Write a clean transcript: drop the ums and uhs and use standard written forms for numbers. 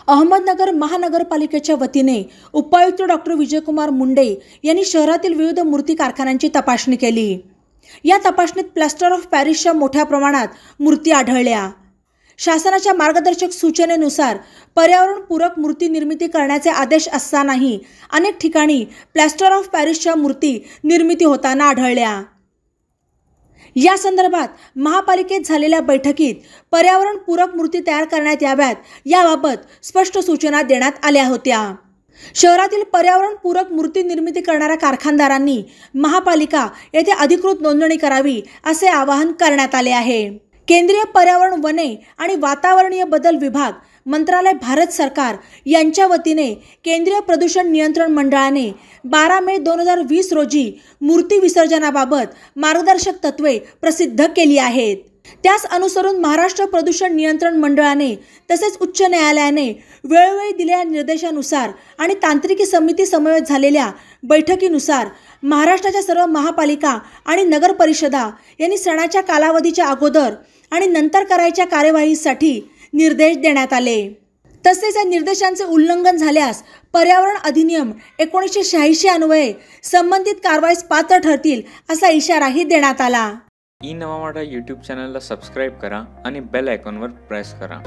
अहमदनगर महानगरपालिकेच्या वतीने उपायुक्त डॉक्टर विजयकुमार मुंडे यांनी शहरातील विविध मूर्ती कारखान्यांची तपासणी केली। या तपासणीत प्लास्टर ऑफ पॅरिसच्या मोठ्या प्रमाणात मूर्ती आढळल्या। शासनाच्या मार्गदर्शक सूचनेनुसार पर्यावरणपूरक मूर्ती निर्मिती करण्याचे आदेश असतानाही अनेक ठिकाणी प्लास्टर ऑफ पॅरिसच्या मूर्ती निर्मिती होताना आढळल्या। या संदर्भात महापालिकेत झालेल्या बैठकीत पर्यावरणपूरक मूर्ती तयार करण्यात याव्यात याबाबत स्पष्ट सूचना देण्यात आल्या होत्या। शहरातील पर्यावरणपूरक मूर्ती निर्मिती करणाऱ्या कारखानदारांनी महापालिका येथे अधिकृत नोंदणी करावी असे आवाहन करण्यात आले आहे। केंद्रीय पर्यावरण, वने आणि वातावरणीय बदल विभाग, मंत्रालय, भारत सरकार यांच्या वतीने केंद्रीय प्रदूषण नियंत्रण मंडळाने 12 मे 2020 रोजी मूर्ती विसर्जनाबाबत मार्गदर्शक तत्त्वे प्रसिद्ध केली आहेत। त्यास अनुसरून महाराष्ट्र प्रदूषण नियंत्रण मंडळाने तसेच उच्च न्यायालयाने वेळोवेळी दिलेल्या निर्देशानुसार आणि तांत्रिकी समिती समवेत झालेल्या बैठकीनुसार महाराष्ट्राच्या सर्व महापालिका आणि नगर परिषदा यांनी सणाच्या कालावधीच्या अगोदर आणि नंतर करायच्या कार्यवाहीसाठी निर्देश देण्यात आले। तसेच या निर्देशांचे उल्लंघन झाल्यास पर्यावरण अधिनियम 1986 अन्वये संबंधित कारवाईस पात्र ठरतील असा इशाराही देण्यात आला। ई नवा मराठा यूट्यूब चॅनलला सबस्क्राइब करा आणि बेल आयकॉनवर प्रेस करा।